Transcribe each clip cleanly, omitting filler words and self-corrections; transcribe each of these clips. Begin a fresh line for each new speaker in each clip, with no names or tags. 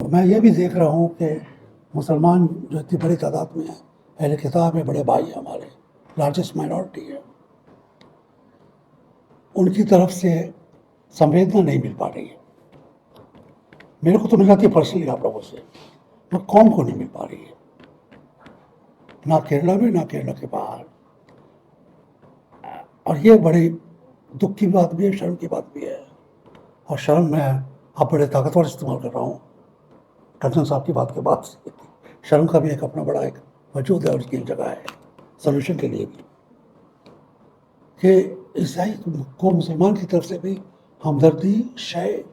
मैं ये भी देख रहा हूँ कि मुसलमान जो इतनी बड़ी तादाद में है, अहले किताब में बड़े भाई हैं हमारे, लार्जेस्ट माइनॉरिटी है, उनकी तरफ से संवेदना नहीं मिल पा रही है। मेरे को तो मिल जाती है पर्सनली आप लोगों से, मैं कौम को नहीं मिल पा रही है, ना केरला में ना केरला के बाहर। और ये बड़ी दुख की बात भी है, शर्म की बात भी है। और शर्म मैं आप बड़े ताकतवर इस्तेमाल कर रहा हूँ टंडन साहब की बात के बाद से। शर्म का भी एक अपना बड़ा एक वजूद है और उसकी जगह है सोल्यूशन के लिए भी, कि ईसाई को मुसलमान की तरफ से भी हमदर्दी शय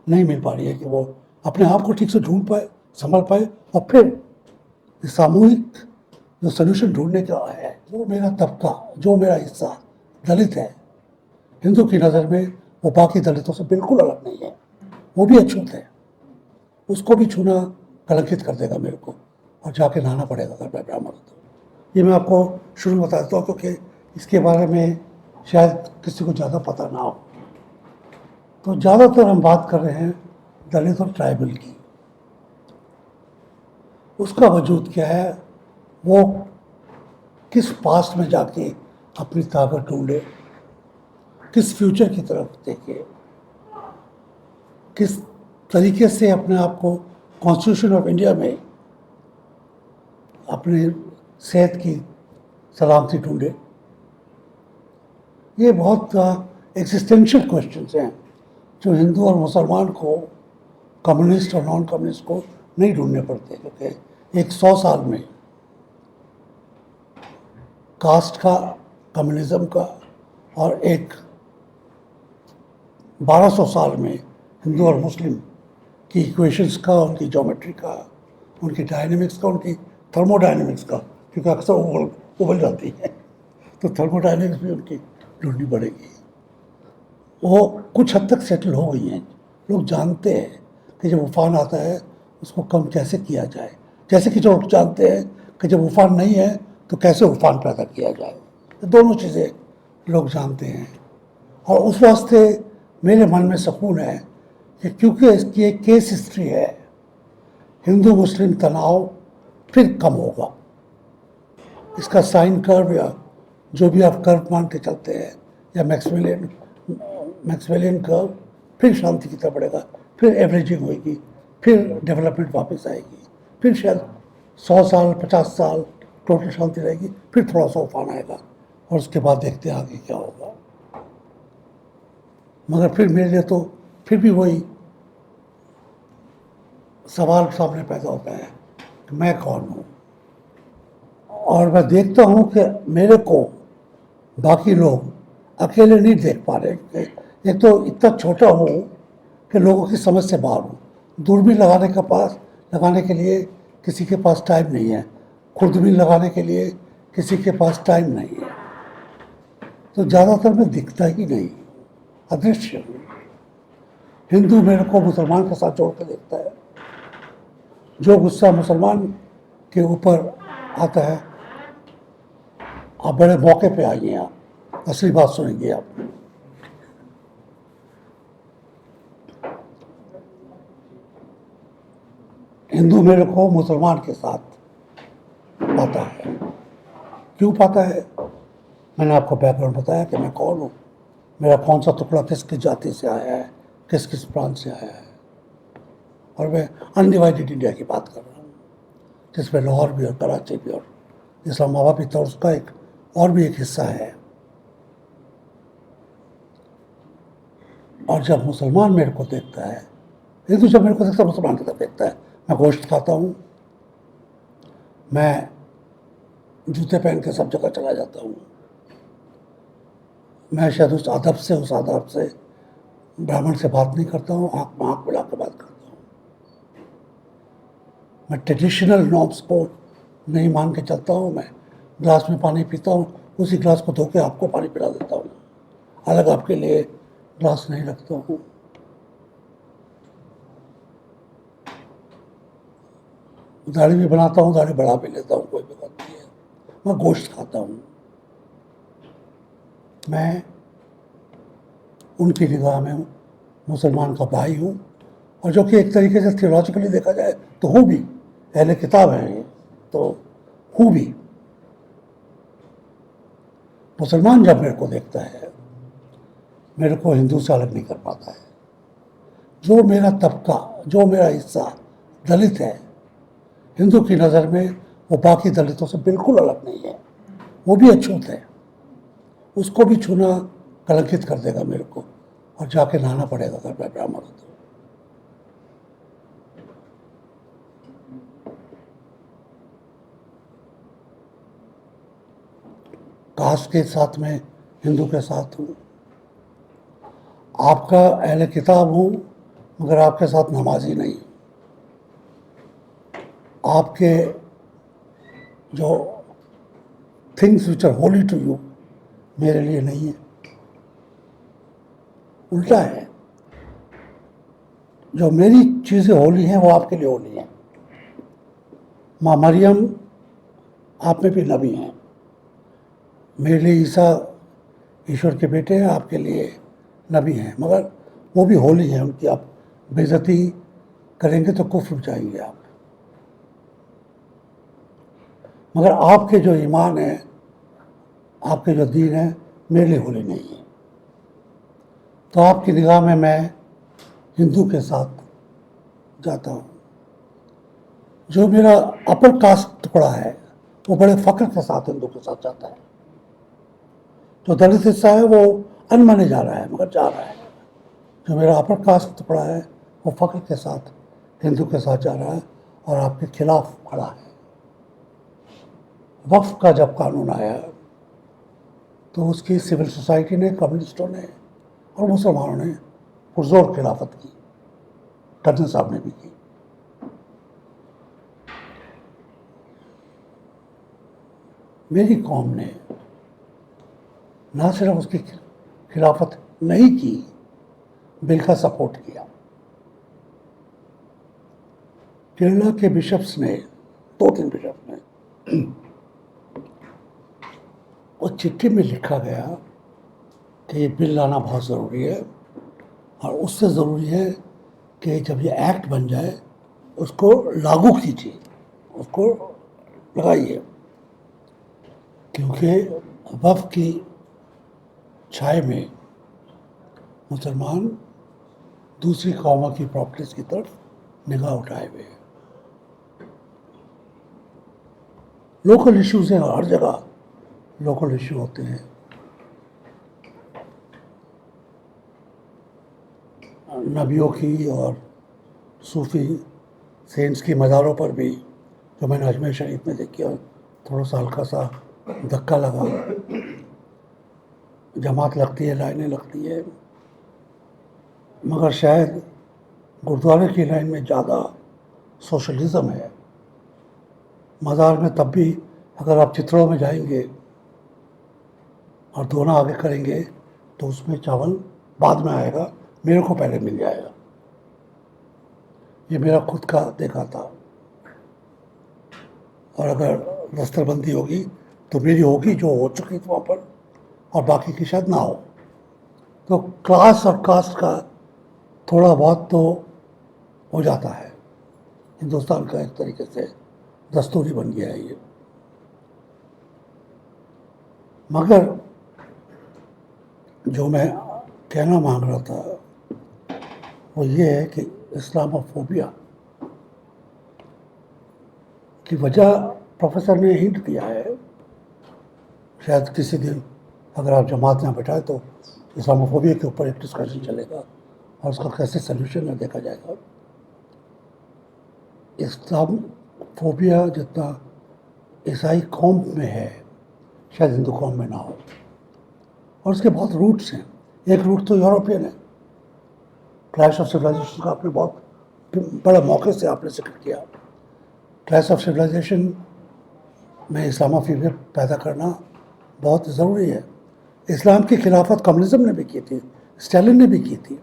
नहीं मिल पा रही है कि वो अपने आप को ठीक से ढूंढ पाए, संभल पाए, और फिर सामूहिक जो सोल्यूशन ढूंढने का है। जो मेरा तबका, जो मेरा हिस्सा दलित है, हिंदू की नज़र में वो बाकी दलितों से बिल्कुल अलग नहीं है, वो भी अछूत है। उसको भी छूना कलंकित कर देगा मेरे को, और जाके नहाना पड़ेगा अगर मैं ब्राह्मण हूँ तो। ये मैं आपको शुरू में बता देता हूँ क्योंकि इसके बारे में शायद किसी को ज़्यादा पता ना हो। तो ज़्यादातर हम बात कर रहे हैं दलित और ट्राइबल की। उसका वजूद क्या है, वो किस पास्ट में जाके अपनी ताकत ढूंढे, किस फ्यूचर की तरफ देखे, किस तरीके से अपने आप को कॉन्स्टिट्यूशन ऑफ इंडिया में अपने सेहत की सलामती ढूंढे। ये बहुत एग्जिस्टेंशियल क्वेश्चंस हैं जो हिंदू और मुसलमान को, कम्युनिस्ट और नॉन कम्युनिस्ट को नहीं ढूंढने पड़ते, क्योंकि एक 100 साल में कास्ट का, कम्युनिज्म का, और एक 1200 साल में हिंदू और मुस्लिम की इक्वेशंस का, उनकी ज्योमेट्री का, उनकी डायनेमिक्स का, उनकी थर्मोडायनेमिक्स का, क्योंकि अक्सर उबल जाती है तो थर्मोडायनेमिक्स भी उनकी ढूंढनी पड़ेगी। वो कुछ हद तक सेटल हो गई हैं। लोग जानते हैं कि जब उफान आता है उसको कम कैसे किया जाए, जैसे कि जो लोग जानते हैं कि जब उफान नहीं है तो कैसे उफान पैदा किया जाए। तो दोनों चीज़ें लोग जानते हैं, और उस वास्ते मेरे मन में सुकून है कि क्योंकि इसकी एक केस हिस्ट्री है, हिंदू मुस्लिम तनाव फिर कम होगा। इसका साइन कर्व या जो भी आप कर्व मान के चलते हैं, या मैक्सवेलियन कर्व, फिर शांति की तरफ बढ़ेगा, फिर एवरेजिंग होगी, फिर डेवलपमेंट वापस आएगी, फिर शायद 100 साल 50 साल टोटल शांति रहेगी, फिर थोड़ा सा उफान आएगा, और उसके बाद देखते हैं आगे क्या होगा। मगर फिर मेरे लिए तो फिर भी वही सवाल सामने पैदा होता है कि मैं कौन हूँ। और मैं देखता हूँ कि मेरे को बाकी लोग अकेले नहीं देख पा रहे। एक तो इतना छोटा हूँ कि लोगों की समझ से बाहर हूँ। दूरबीन लगाने के लिए किसी के पास टाइम नहीं है, खुर्दबीन लगाने के लिए किसी के पास टाइम नहीं है, तो ज़्यादातर मैं दिखता ही नहीं, अदृश्य हूँ। हिंदू मेरे को मुसलमान के साथ जोड़ कर देखता है। जो गुस्सा मुसलमान के ऊपर आता है, आप बड़े मौके पे आइए, आप असली बात सुनेंगे आप। हिंदू मेरे को मुसलमान के साथ पाता है। क्यों पाता है? मैंने आपको बैकग्राउंड बताया कि मैं कौन हूँ, मेरा कौन सा टुकड़ा किस किस जाति से आया है, किस किस प्रांत से आया है। और मैं अनडिवाइडेड इंडिया की बात कर रहा हूँ, जिसमें लाहौर भी और कराची भी और इस्लामाबाद भी था, उसका एक और भी एक हिस्सा है। और जब मुसलमान मेरे को देखता है, हिंदू जब मेरे को देखता है, मुसलमान की तरफ देखता है। मैं गोश्त खाता हूँ, मैं जूते पहन के सब जगह चला जाता हूँ, मैं शायद उस आदब से ब्राह्मण से बात नहीं करता हूँ, आँख में आँख मिला के बात करता हूँ। मैं ट्रेडिशनल नॉर्म्स को नहीं मान के चलता हूँ। मैं ग्लास में पानी पीता हूँ, उसी ग्लास को धो के आपको पानी पिला देता हूँ, अलग आपके लिए ग्लास नहीं रखता हूँ। दाढ़ी भी बनाता हूँ, दाढ़ी बढ़ा भी लेता हूँ, कोई भी बात नहीं है। मैं गोश्त खाता हूँ। मैं उनकी निगाह में मुसलमान का भाई हूँ, और जो कि एक तरीके से थियोलॉजिकली देखा जाए तो हूँ भी, अहले किताब हैं ये, तो हूँ भी। मुसलमान जब मेरे को देखता है, मेरे को हिंदू से अलग नहीं कर पाता है। जो मेरा तबका, जो मेरा हिस्सा दलित है, हिंदू की नज़र में वो बाकी दलितों से बिल्कुल अलग नहीं है, वो भी अछूत है। उसको भी छूना कलंकित कर देगा मेरे को, और जाके नहाना पड़ेगा अगर मैं ब्राह्मण हूं तो। कास्ट के साथ में हिंदू के साथ हूँ, आपका अहले किताब हूँ मगर आपके साथ नमाजी नहीं। आपके जो things which are holy to you मेरे लिए नहीं है, उल्टा है। जो मेरी चीज़ें होली हैं वो आपके लिए होली हैं। माँ मरियम आप में भी नबी हैं, मेरे लिए ईसा ईश्वर के बेटे हैं, आपके लिए नबी हैं, मगर वो भी होली हैं। उनकी आप बेइज्जती करेंगे तो कुफ्र में जाएंगे आप। मगर आपके जो ईमान है, आपके जो दीन है, मेरे लिए होली नहीं है। तो आपकी निगाह में मैं हिंदू के साथ जाता हूँ। जो मेरा अपर कास्ट टुकड़ा है वो बड़े फख्र के साथ हिंदू के साथ जाता है। जो दलित हिस्सा है वो अनमाने जा रहा है मगर जा रहा है। जो मेरा अपर कास्ट टुकड़ा है वो फख्र के साथ हिंदू के साथ जा रहा है और आपके खिलाफ खड़ा है। वक्फ का जब कानून आया तो उसकी सिविल सोसाइटी ने, कम्युनिस्टों ने और मुसलमानों ने पुरजोर खिलाफत की, कर्जन साहब ने भी की। मेरी कौम ने ना सिर्फ उसकी खिलाफत नहीं की, बिल का सपोर्ट किया। केरला के बिशप्स ने, 2-3 बिशप्स ने, उस चिट्ठी में लिखा गया कि ये बिल लाना बहुत ज़रूरी है, और उससे ज़रूरी है कि जब ये एक्ट बन जाए उसको लागू कीजिए, उसको लगाइए, क्योंकि वक्फ की छाया में मुसलमान दूसरी कौमों की प्रॉपर्टीज़ की तरफ निगाह उठाए हुए हैं। लोकल इश्यूज़ हैं, हर जगह लोकल इश्यू होते हैं। नबियों की और सूफ़ी सेंट्स की मज़ारों पर भी, जो मैंने अजमेर शरीफ में देखी और थोड़ा सा हल्का सा धक्का लगा। जमात लगती है, लाइनें लगती है, मगर शायद गुरुद्वारे की लाइन में ज़्यादा सोशलिज़म है। मज़ार में तब भी अगर आप चित्रों में जाएंगे और दोना आगे करेंगे तो उसमें चावल बाद में आएगा, मेरे को पहले मिल जाएगा। ये मेरा खुद का देखा था। और अगर दस्तरबंदी होगी तो मेरी होगी, जो हो चुकी थी वहाँ पर, और बाकी की शायद ना हो। तो क्लास और कास्ट का थोड़ा बहुत तो हो जाता है। हिंदुस्तान का एक तरीके से दस्तूरी बन गया है ये। मगर जो मैं कहना मांग रहा था वो ये है कि इस्लामोफोबिया की वजह प्रोफेसर ने हिंट दिया है। शायद किसी दिन अगर आप जमात में बैठाए तो इस्लामोफोबिया के ऊपर एक डिस्कशन चलेगा और उसका कैसे सल्यूशन है देखा जाएगा। इस्लामोफोबिया जितना ईसाई कौम में है शायद हिंदू कौम में ना हो, और उसके बहुत रूट्स हैं। एक रूट तो यूरोपियन है। क्लैश ऑफ सिविलाइजेशन का आपने बहुत बड़े मौके से आपने जिक्र किया। क्लैश ऑफ सिविलाइजेशन में इस्लामोफोबिया पैदा करना बहुत ज़रूरी है। इस्लाम की खिलाफत कम्युनिज़म ने भी की थी, स्टालिन ने भी की थी।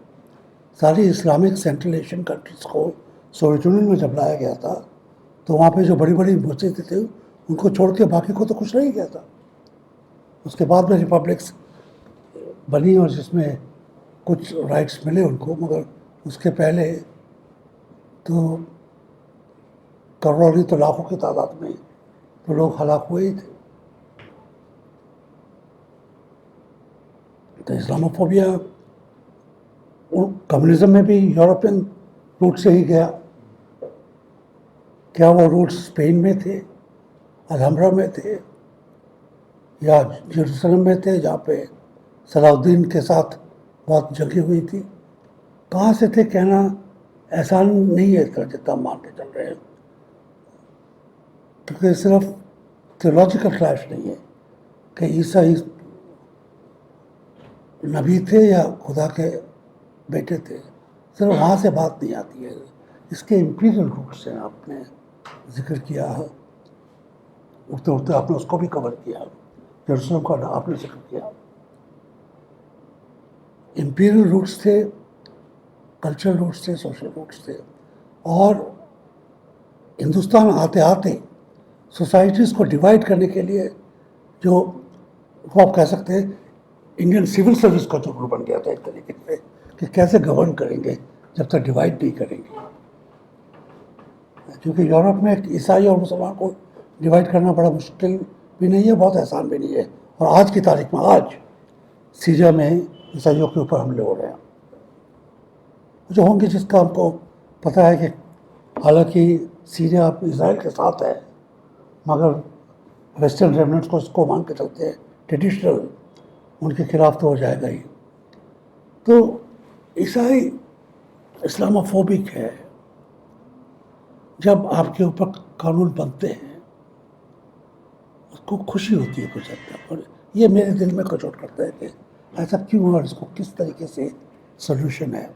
सारी इस्लामिक सेंट्रल एशियन कंट्रीज़ को सोवियत यूनियन में जब लाया गया था तो वहाँ पे जो बड़ी बड़ी मस्जिदें थी उनको छोड़ के बाकी को तो कुछ नहीं गया था। उसके बाद में रिपब्लिक्स बनी और जिसमें कुछ राइट्स मिले उनको, मगर उसके पहले तो करोड़ों नहीं तो लाखों की तादाद में तो लोग हलाक हुए ही थे। तो इस्लामोफोबिया कम्युनिज्म में भी यूरोपियन रूट से ही गया। क्या वो रूट स्पेन में थे, अलहम्ब्रा में थे, या जेरूसलम में थे जहाँ पे सलाउद्दीन के साथ बहुत जंगी हुई थी? कहाँ से थे कहना आसान नहीं है इतना जितना मान के चल रहे हैं, क्योंकि सिर्फ थियोलॉजिकल क्लैश नहीं है कि ईसा नबी थे या खुदा के बेटे थे, सिर्फ वहाँ से बात नहीं आती है। इसके इम्पीरियल रूट से आपने जिक्र किया है, उठते उठते आपने उसको भी कवर किया, जेरूसलम का आपने जिक्र किया। इम्पीरियल रूट्स थे, कल्चरल रूट्स थे, सोशल रूट्स थे, और हिंदुस्तान आते आते सोसाइटीज़ को डिवाइड करने के लिए जो वो आप कह सकते हैं इंडियन सिविल सर्विस का जो रूल बन गया था एक तरीके से कि कैसे गवर्न करेंगे जब तक डिवाइड नहीं करेंगे। क्योंकि यूरोप में ईसाई और मुसलमान को डिवाइड करना बड़ा मुश्किल भी नहीं है, बहुत आसान भी नहीं है। और आज की तारीख में आज सीरिया में ईसाइयों के ऊपर हमले हो रहे हैं जो होंगे, जिसका हमको पता है कि हालांकि सीरिया इसराइल के साथ है, मगर वेस्टर्न रेमिनेंट्स को इसको मान के चलते हैं ट्रेडिशनल, उनके खिलाफ तो हो जाएगा ही। तो ईसाई इस्लामोफोबिक है। जब आपके ऊपर कानून बनते हैं उसको खुशी होती है कुछ हद तक, और ये मेरे दिल में कचोट करता है कि ऐसा क्यों और इसको किस तरीके से सोल्यूशन है।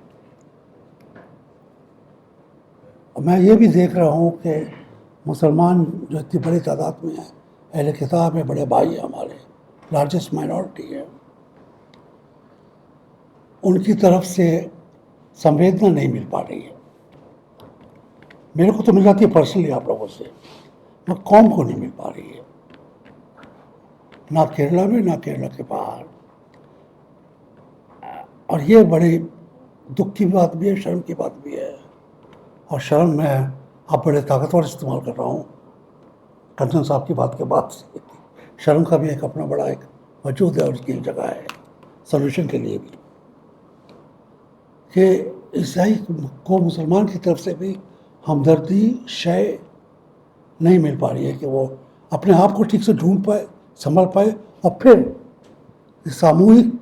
और मैं ये भी देख रहा हूँ कि मुसलमान जो इतनी बड़ी तादाद में है, अहले किताब है, बड़े भाई हैं हमारे, लार्जेस्ट माइनॉरिटी है, उनकी तरफ से संवेदना नहीं मिल पा रही है। मेरे को तो मिल जाती है पर्सनली आप लोगों से, ना कौम को नहीं मिल पा रही है, ना केरला में ना केरला के बाहर। और ये बड़ी दुख की बात भी है, शर्म की बात भी है। और शर्म मैं आप बड़े ताकतवर इस्तेमाल कर रहा हूँ कंचन साहब की बात के बाद से। शर्म का भी एक अपना बड़ा एक वजूद है और उसकी जगह है सोल्यूशन के लिए भी, कि ईसाई को मुसलमान की तरफ से भी हमदर्दी शय नहीं मिल पा रही है कि वो अपने आप को ठीक से ढूंढ पाए, संभल पाए, और फिर सामूहिक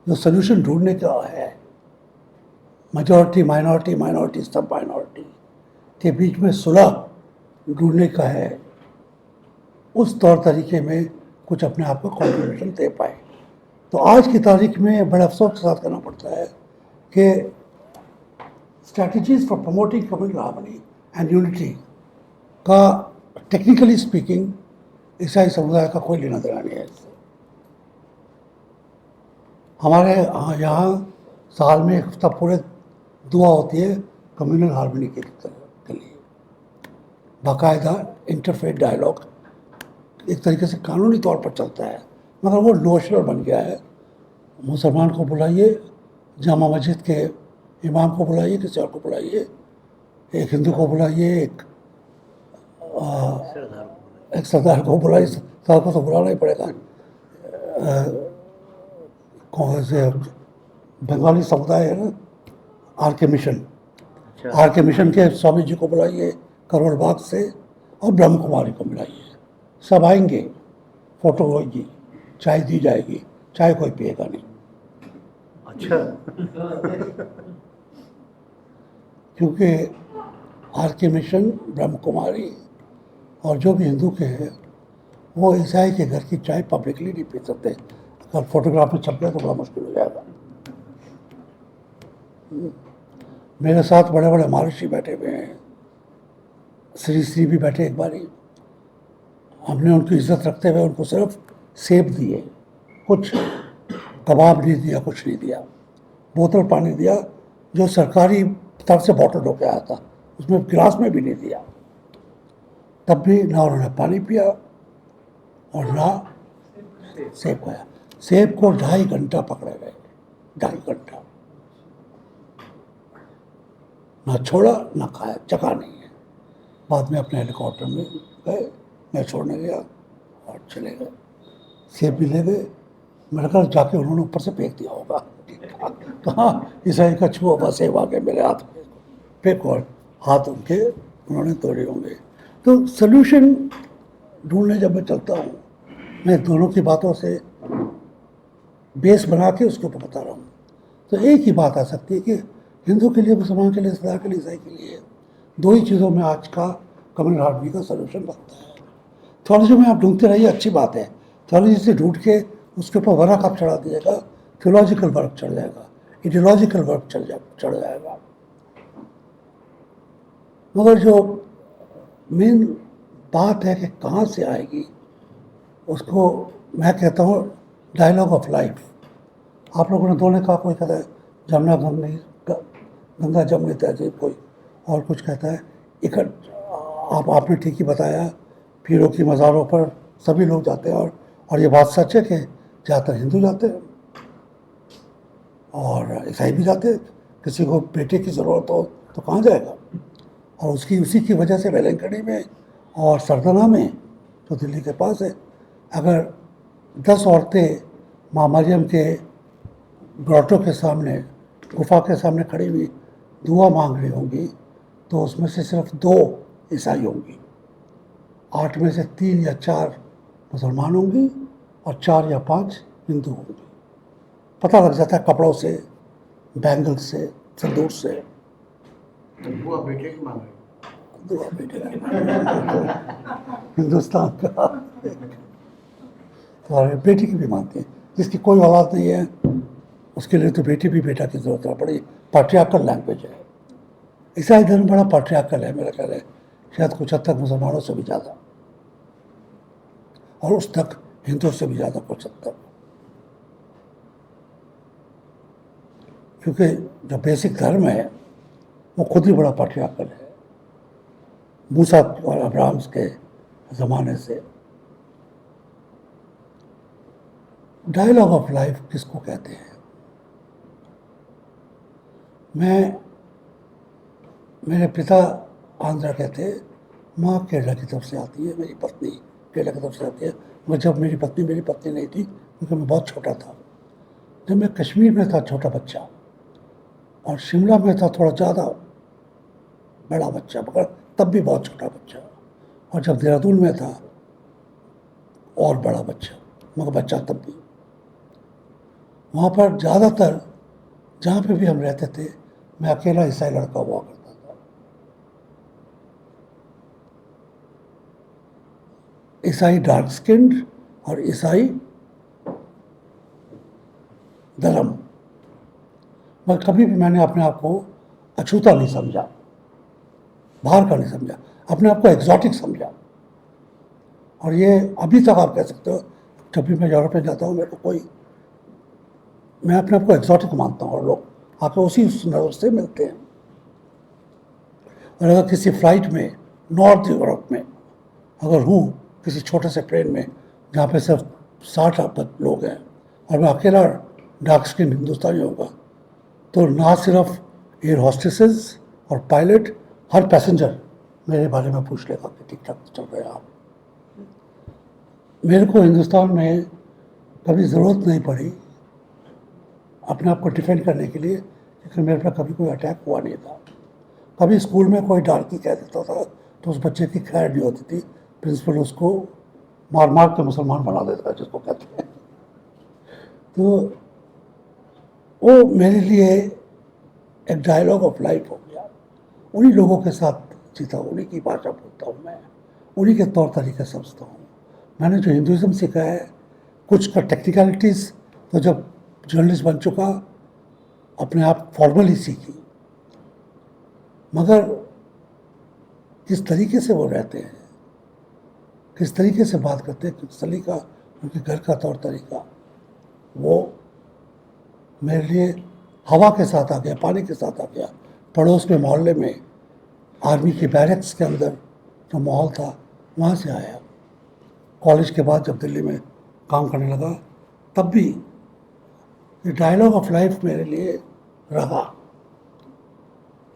जो सोल्यूशन ढूंढने का है, मेजॉरिटी माइनॉरिटी, माइनॉरिटी सब माइनॉरिटी के बीच में सुलह ढूंढने का है, उस तौर तरीके में कुछ अपने आप को कॉन्ट्रीब्यूशन दे पाए। तो आज की तारीख में बड़े अफसोस के साथ करना पड़ता है कि strategies for promoting communal harmony and unity का टेक्निकली स्पीकिंग ईसाई समुदाय का कोई लेना देना नहीं है इससे। हमारे यहाँ साल में एक हफ्ता पूरे दुआ होती है कम्युनल हार्मनी के लिए, बाकायदा इंटरफेथ डायलॉग एक तरीके से कानूनी तौर पर चलता है, मगर वो नोशनल बन गया है। मुसलमान को बुलाइए, जामा मस्जिद के इमाम को बुलाइए, किसी और को बुलाइए, एक हिंदू को बुलाइए, एक सरदार को बुलाइए, सरदार को तो बुलाना ही पड़ेगा, कौन से बंगाली समुदाय है ना, आर के मिशन के स्वामी जी को बुलाइए करोड़ बाग से, और ब्रह्म कुमारी को बुलाइए, सब आएंगे, फोटो होगी, चाय दी जाएगी, चाय कोई पिएगा नहीं।
अच्छा।
क्योंकि आर के मिशन, ब्रह्म कुमारी और जो भी हिंदू के हैं वो ईसाई के घर की चाय पब्लिकली नहीं पी सकते। अगर फोटोग्राफ में छप गया तो बड़ा मुश्किल हो जाएगा। मेरे साथ बड़े बड़े महर्षि बैठे हुए हैं, श्री भी बैठे एक बारी, हमने उनकी इज्जत रखते हुए उनको सिर्फ सेब दिए, कुछ कबाब नहीं दिया, कुछ नहीं दिया, बोतल पानी दिया जो सरकारी तरफ से बॉटल होकर आया था, उसमें गिलास में भी नहीं दिया। तब भी ना उन्होंने पानी पिया और ना सेब खाया। सेब को 2.5 घंटा पकड़े गए, 2.5 घंटा। ना छोड़ा ना खाया, चखा नहीं है। बाद में अपने हेलीकॉप्टर में गए, मैं छोड़ने गया और चले गए। सेब भी ले गए, मेरे ख्याल जाके उन्होंने ऊपर से फेंक दिया होगा। कहाँ ईसाई का छुआ हुआ सेब आ गया मेरे हाथ में, फेंको, और हाथ उनके उन्होंने तोड़े होंगे। तो सोल्यूशन ढूंढने जब मैं चलता हूँ, मैं दोनों की बातों से बेस बना के उसके ऊपर बता रहा हूँ। तो एक ही बात आ सकती है कि हिंदू के लिए, मुसलमान के लिए, सरदार के लिए, ईसाई के लिए, दो ही चीज़ों में आज का कम्युनल हार्मनी का सोल्यूशन बनता है। थ्योलॉजी में आप ढूंढते रहिए, अच्छी बात है, थ्योलॉजी से ढूंढ के उसके ऊपर वर्क आप चढ़ा दीजिएगा, थियोलॉजिकल वर्क चढ़ जाएगा, इडियोलॉजिकल वर्क चढ़ जाएगा। मगर जो मेन बात है कि कहाँ से आएगी, उसको मैं कहता हूँ डायलॉग ऑफ लाइफ। आप लोगों ने दोनों कहा, कोई कहता है जमुना गंगा जमनी तहजीब, कोई और कुछ कहता है आपने ठीक ही बताया, पीरों की मज़ारों पर सभी लोग जाते हैं, और ये बात सच है कि ज़्यादातर हिंदू जाते हैं और ईसाई भी जाते हैं। किसी को बेटे की ज़रूरत हो तो कहाँ जाएगा, और उसी की वजह से वेलंकड़ी में और सरदना में, जो दिल्ली के पास है, अगर 10 औरतें माँ मरियम के ग्रोटो के सामने, गुफा के सामने खड़ी हुई दुआ मांग रही होंगी, तो उसमें से सिर्फ 2 ईसाई होंगी, 8 में से 3 या 4 मुसलमान होंगी और 4 या 5 हिंदू होंगी। पता लग जाता है कपड़ों से, बैंगल से, सिंदूर से।
दुआ बेटे की मांग रही।
दुआ बेटे हिंदुस्तान का और बेटी की भी मांगते हैं। जिसकी कोई औलाद नहीं है उसके लिए तो बेटी भी बेटा की जरूरत है। बड़ी पाट्रियार्कल लैंग्वेज है। ईसाई धर्म बड़ा पाट्रियार्कल है, मेरा ख्याल है शायद कुछ हद तक मुसलमानों से भी ज़्यादा, और उस तक हिंदुओं से भी ज़्यादा कुछ हद तक, क्योंकि जो बेसिक धर्म है वो खुद ही बड़ा पाट्रियार्कल है, मूसा और अब्राहम के ज़माने से। डायलॉग ऑफ लाइफ किसको कहते हैं? मेरे पिता आंध्रा के थे, माँ केरला की तरफ से आती है, मेरी पत्नी केरला की तरफ से आती है। मगर जब मेरी पत्नी नहीं थी, क्योंकि मैं बहुत छोटा था। जब मैं कश्मीर में था छोटा बच्चा, और शिमला में था थोड़ा ज़्यादा बड़ा बच्चा, मगर तब भी बहुत छोटा बच्चा, और जब देहरादून में था और बड़ा बच्चा, मगर बच्चा तब भी। वहाँ पर ज़्यादातर जहाँ पे भी हम रहते थे, मैं अकेला ईसाई लड़का हुआ करता था। ईसाई डार्क स्किन्ड और ईसाई धर्म। मगर कभी भी मैंने अपने आप को अछूता नहीं समझा, बाहर का नहीं समझा, अपने आप को एग्जॉटिक समझा। और ये अभी तक आप कह सकते हो, जब भी मैं यूरोप में जाता हूँ, मैं अपने आप को एग्जॉटिक मानता हूँ, और लोग आपको उसी नज़र से मिलते हैं। और अगर किसी फ्लाइट में नॉर्थ यूरोप में अगर हूँ, किसी छोटे से प्लेन में जहाँ पे सिर्फ 60 लोग हैं, और मैं अकेला डार्क स्किन हिंदुस्तानी होगा, तो ना सिर्फ एयर हॉस्टेसेस और पायलट, हर पैसेंजर मेरे बारे में पूछ लेगा कि ठीक ठाक चल रहे हैं आप। मेरे को हिंदुस्तान में कभी ज़रूरत नहीं पड़ी अपने आप को डिफेंड करने के लिए, क्योंकि मेरे पर कभी कोई अटैक हुआ नहीं था। कभी स्कूल में कोई डार्की कह देता था तो उस बच्चे की खैर नहीं होती थी, प्रिंसिपल उसको मार मार के मुसलमान बना देता, जिसको कहते हैं। तो वो मेरे लिए एक डायलॉग ऑफ लाइफ हो गया। उन्हीं लोगों के साथ जीता हूँ, उन्हीं की भाषा बोलता हूँ मैं, उन्हीं के तौर तरीके समझता हूँ। मैंने जो हिंदुज़म सीखा है, कुछ का टेक्निकलिटीज़ तो जब जर्नलिस्ट बन चुका अपने आप फॉर्मली सीखी, मगर किस तरीके से वो रहते हैं, किस तरीके से बात करते हैं, किस तरीका उनके घर का तौर तरीका, वो मेरे लिए हवा के साथ आ गया, पानी के साथ आ गया। पड़ोस में मोहल्ले में आर्मी के बैरक्स के अंदर जो माहौल था, वहाँ से आया। कॉलेज के बाद जब दिल्ली में काम करने लगा, तब भी ये डायलॉग ऑफ लाइफ मेरे लिए रहा।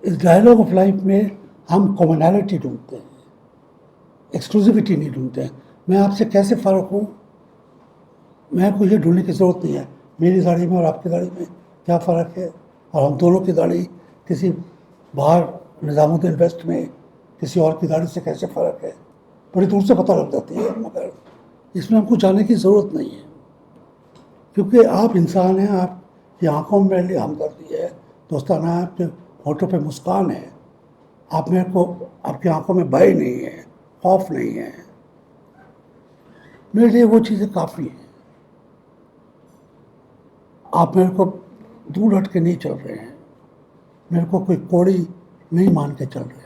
इस डायलॉग ऑफ लाइफ में हम कॉमनैलिटी ढूंढते हैं, एक्सक्लूसिविटी नहीं ढूंढते हैं। मैं आपसे कैसे फ़र्क हूँ, मैं को ये ढूंढने की ज़रूरत नहीं है मेरी दाढ़ी में और आपकी दाढ़ी में क्या फ़र्क है, और हम दोनों की दाढ़ी किसी बाहर निज़ामुद्दीन वेस्ट में किसी और की दाढ़ी से कैसे फ़र्क है, बड़ी दूर से पता लग जाती है। मगर इसमें हमको जानने की ज़रूरत नहीं है, क्योंकि आप इंसान हैं, आपकी आंखों में मेरे लिए हमदर्दी है, दोस्ताना है, आपके होठों पे मुस्कान है, आप मेरे को, आपकी आंखों में भय नहीं है, खौफ नहीं है, मेरे लिए वो चीज़ें काफ़ी हैं। आप मेरे को दूर हट के नहीं चल रहे हैं, मेरे को कोई कोड़ी नहीं मान के चल रहे हैं।